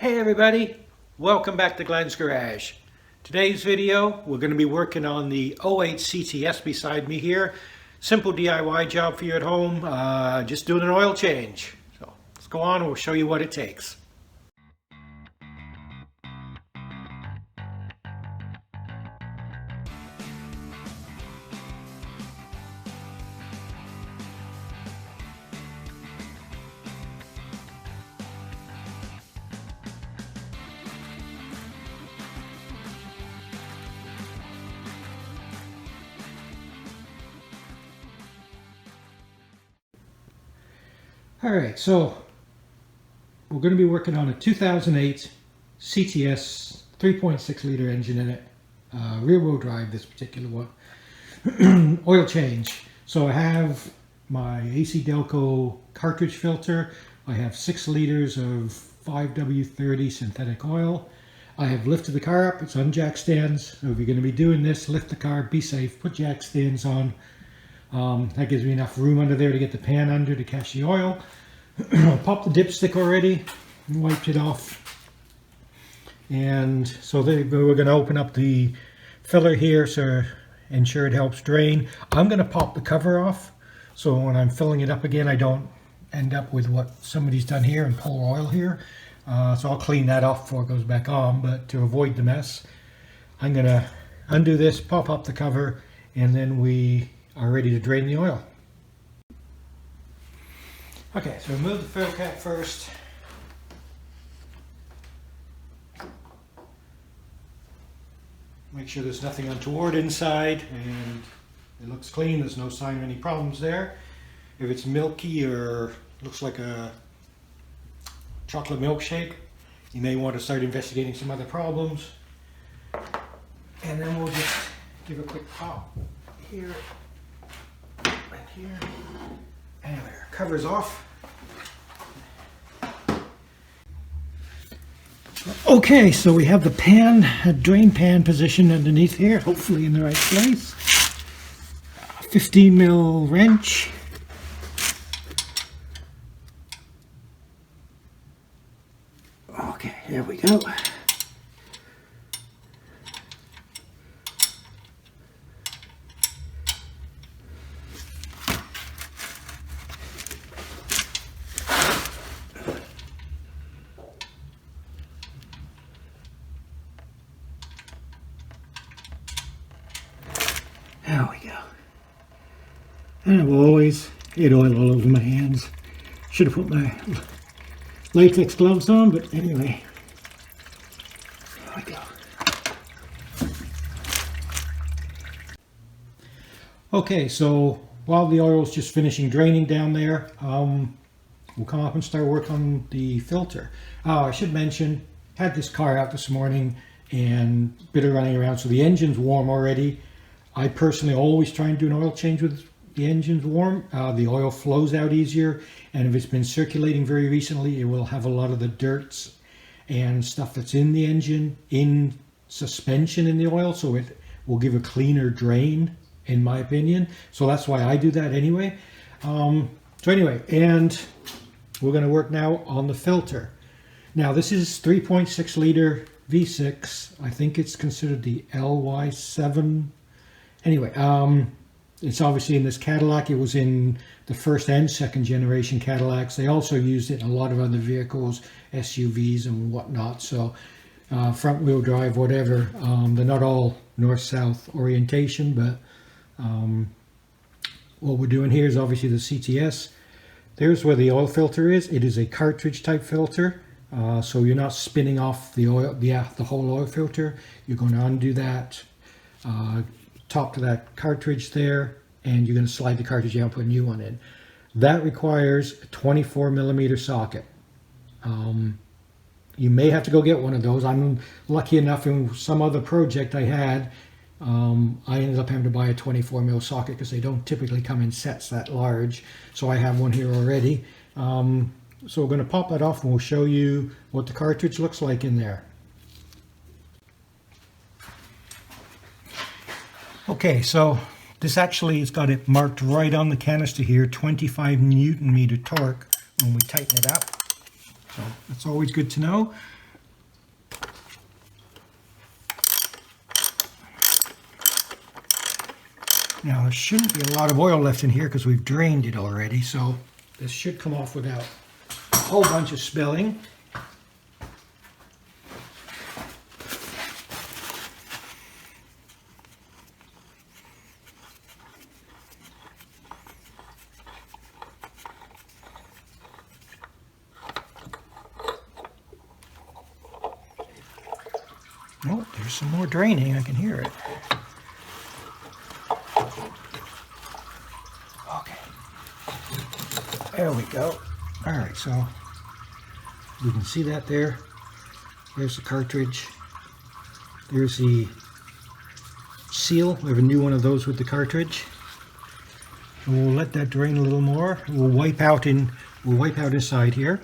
Hey everybody, welcome back to Glenn's Garage. Today's video, we're going to be working on the 08 CTS beside me here. Simple DIY job for you at home, just doing an oil change. So let's go on and we'll show you what it takes. Alright, so we're going to be working on a 2008 CTS 3.6 liter engine in it, rear wheel drive, this particular one. Oil change. So I have my AC Delco cartridge filter, I have 6 liters of 5W30 synthetic oil, I have lifted the car up, it's on jack stands. So if you're going to be doing this, lift the car, be safe, put jack stands on. That gives me enough room under there to get the pan under to catch the oil. Pop the dipstick already, wiped it off. And so we're going to open up the filler here so ensure it helps drain. I'm going to pop the cover off so when I'm filling it up again I don't end up with what somebody's done here and pull oil here. So I'll clean that off before it goes back on, but to avoid the mess I'm going to undo this, pop up the cover, and then we are ready to drain the oil. Okay, so remove the fill cap first. Make sure there's nothing untoward inside and it looks clean, there's no sign of any problems there. If it's milky or looks like a chocolate milkshake, you may want to start investigating some other problems. And then we'll just give a quick pop here. Here. And there, cover's off. Okay, so we have the pan, a drain pan positioned underneath here, hopefully in the right place. 15 mil wrench. Okay, here we go. There we go. And I've always had oil all over my hands. Should have put my latex gloves on, but anyway. There we go. Okay, so while the oil's just finishing draining down there, we'll come up and start work on the filter. I should mention, had this car out this morning and bit of running around, so the engine's warm already. I personally always try and do an oil change with the engine's warm. The oil flows out easier, and if it's been circulating very recently, it will have a lot of the dirts and stuff that's in the engine in suspension in the oil, so it will give a cleaner drain, in my opinion. So that's why I do that anyway. So anyway, and we're going to work now on the filter. Now this is 3.6 liter V6. I think it's considered the LY7. Anyway, it's obviously in this Cadillac. It was in the first and second generation Cadillacs. They also used it in a lot of other vehicles, SUVs and whatnot. So front wheel drive, whatever. They're not all north-south orientation, but what we're doing here is obviously the CTS. There's where the oil filter is. It is a cartridge type filter. So you're not spinning off the oil, the whole oil filter. You're going to undo that. Top to that cartridge there, and you're going to slide the cartridge out and put a new one in. That requires a 24 millimeter socket. You may have to go get one of those. I'm lucky enough in some other project I had, I ended up having to buy a 24 mil socket because they don't typically come in sets that large. So I have one here already. So we're going to pop that off and we'll show you what the cartridge looks like in there. Okay, so this actually has got it marked right on the canister here, 25 Newton meter torque when we tighten it up. So that's always good to know. Now there shouldn't be a lot of oil left in here because we've drained it already, so this should come off without a whole bunch of spilling. Oh, there's some more draining. I can hear it. Okay. There we go. All right, so you can see that there. There's the cartridge. There's the seal. We have a new one of those with the cartridge. And we'll let that drain a little more. We'll wipe out this side here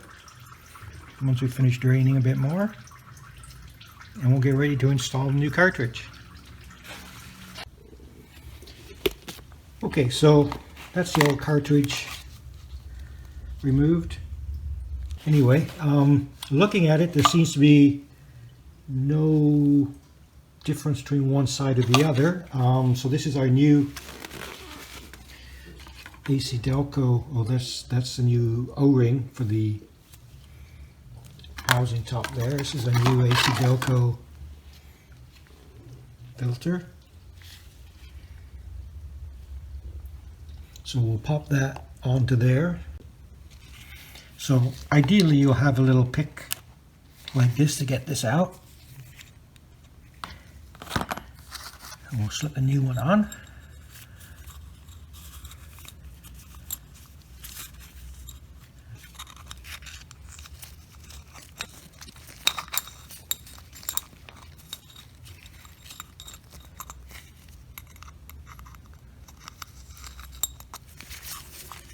once we finish draining a bit more. And we'll get ready to install the new cartridge. Okay, so that's the old cartridge removed. Anyway, looking at it, there seems to be no difference between one side or the other. So this is our new AC Delco. Oh, that's the new O-ring for the housing top there. This is a new AC Delco filter. So we'll pop that onto there. So ideally you'll have a little pick like this to get this out. And we'll slip a new one on.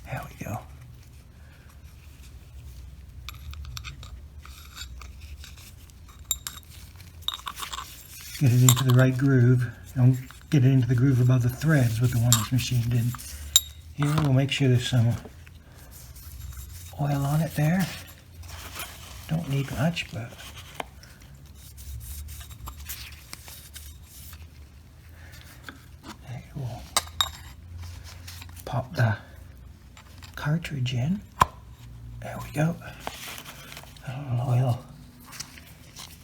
There we go. Get it into the right groove. Don't get it into the groove above the threads with the one that's machined in. Here we'll make sure there's some oil on it there. Don't need much, but we'll pop the cartridge in. There we go. A little oil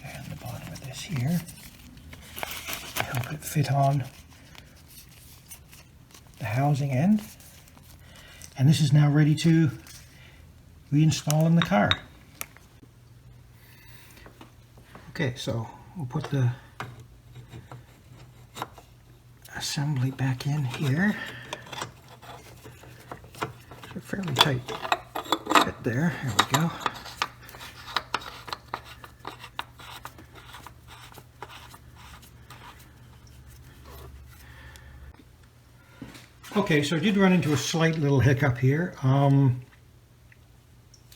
and the bottom of this here. Help it fit on the housing end. And this is now ready to reinstall in the car. Okay, so we'll put the assembly back in here. It's a fairly tight fit there. There we go. Okay, so I did run into a slight little hiccup here.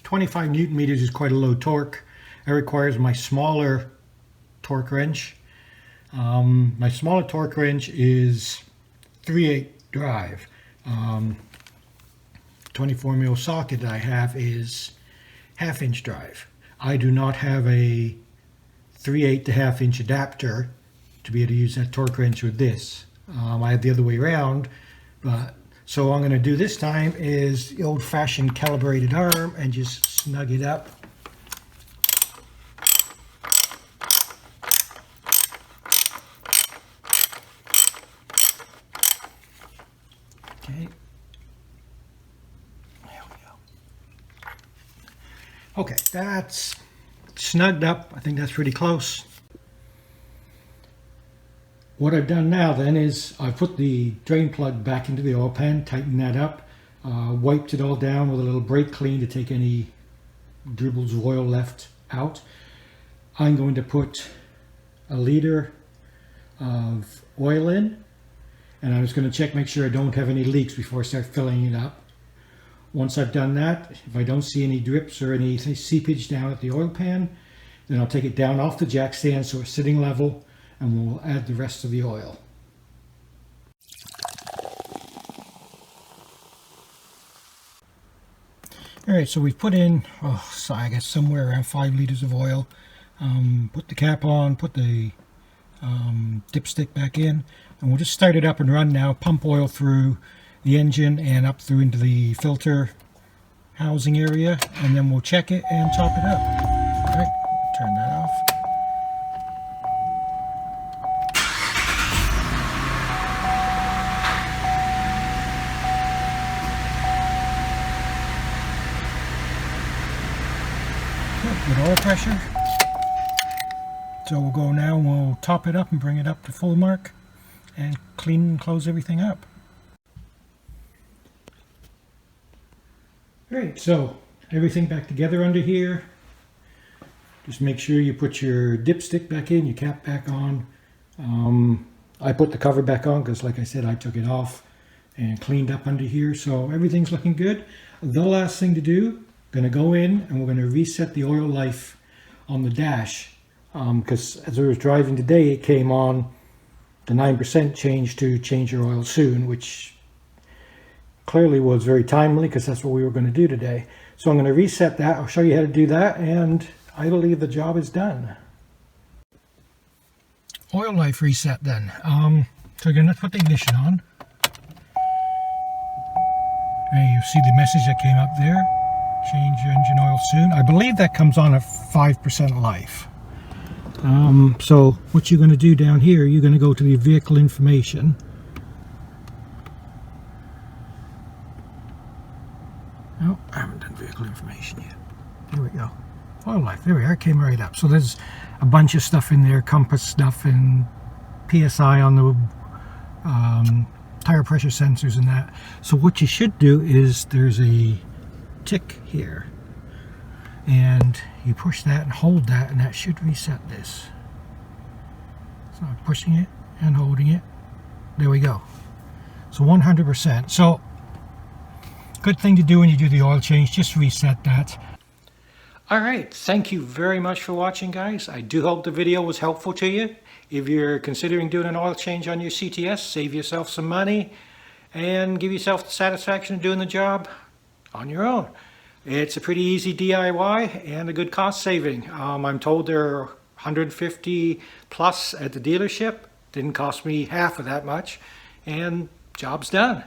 25 Newton meters is quite a low torque. It requires my smaller torque wrench. My smaller torque wrench is 3/8 drive. 24 mil socket that I have is 1/2 inch drive. I do not have a 3/8 to 1/2 inch adapter to be able to use that torque wrench with this. I have the other way around. But so what I'm going to do this time is the old-fashioned calibrated arm and just snug it up. Okay. There we go. Okay, that's snugged up. I think that's pretty close. What I've done now then is I've put the drain plug back into the oil pan, tightened that up, wiped it all down with a little brake clean to take any dribbles of oil left out. I'm going to put a liter of oil in, and I'm just going to check, make sure I don't have any leaks before I start filling it up. Once I've done that, if I don't see any drips or any seepage down at the oil pan, then I'll take it down off the jack stand so it's sitting level, and we'll add the rest of the oil. Alright, so we've put in, so I guess somewhere around 5 liters of oil. Put the cap on, put the dipstick back in. And we'll just start it up and run now, pump oil through the engine and up through into the filter housing area, and then we'll check it and top it up. All right, turn that off. Good oil pressure. So we'll go now and we'll top it up and bring it up to full mark and clean and close everything up. Alright, so everything back together under here. Just make sure you put your dipstick back in, your cap back on. I put the cover back on because, like I said, I took it off and cleaned up under here. So everything's looking good. The last thing to do, going to go in and we're going to reset the oil life on the dash. Because as I was driving today, it came on the 9% change to change your oil soon, which clearly was very timely because that's what we were going to do today. So I'm going to reset that. I'll show you how to do that, and I believe the job is done. Oil life reset then. So you're going to put the ignition on. And you see the message that came up there. Change your engine oil soon. I believe that comes on at 5% life. So what you're going to do down here, you're going to go to the vehicle information. No, I haven't done vehicle information yet. Here we go. Oil life. There we are. It came right up. So there's a bunch of stuff in there, compass stuff and PSI on the tire pressure sensors and that. So what you should do is there's a tick here. And you push that and hold that, and that should reset this. So I'm pushing it and holding it. There we go. So 100%. So good thing to do when you do the oil change, just reset that. All right, thank you very much for watching, guys. I do hope the video was helpful to you. If you're considering doing an oil change on your CTS, save yourself some money and give yourself the satisfaction of doing the job on your own. It's a pretty easy DIY and a good cost saving. I'm told they're 150 plus at the dealership. Didn't cost me half of that much, and job's done.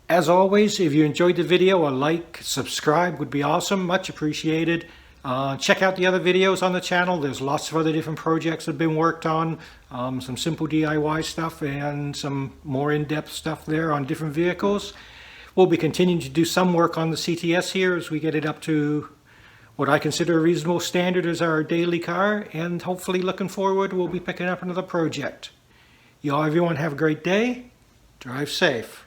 As always, if you enjoyed the video, a like, subscribe would be awesome, much appreciated. Check out the other videos on the channel. There's lots of other different projects that have been worked on, some simple DIY stuff and some more in-depth stuff there on different vehicles. We'll be continuing to do some work on the CTS here as we get it up to what I consider a reasonable standard as our daily car, and hopefully looking forward we'll be picking up another project. Y'all, everyone have a great day. Drive safe.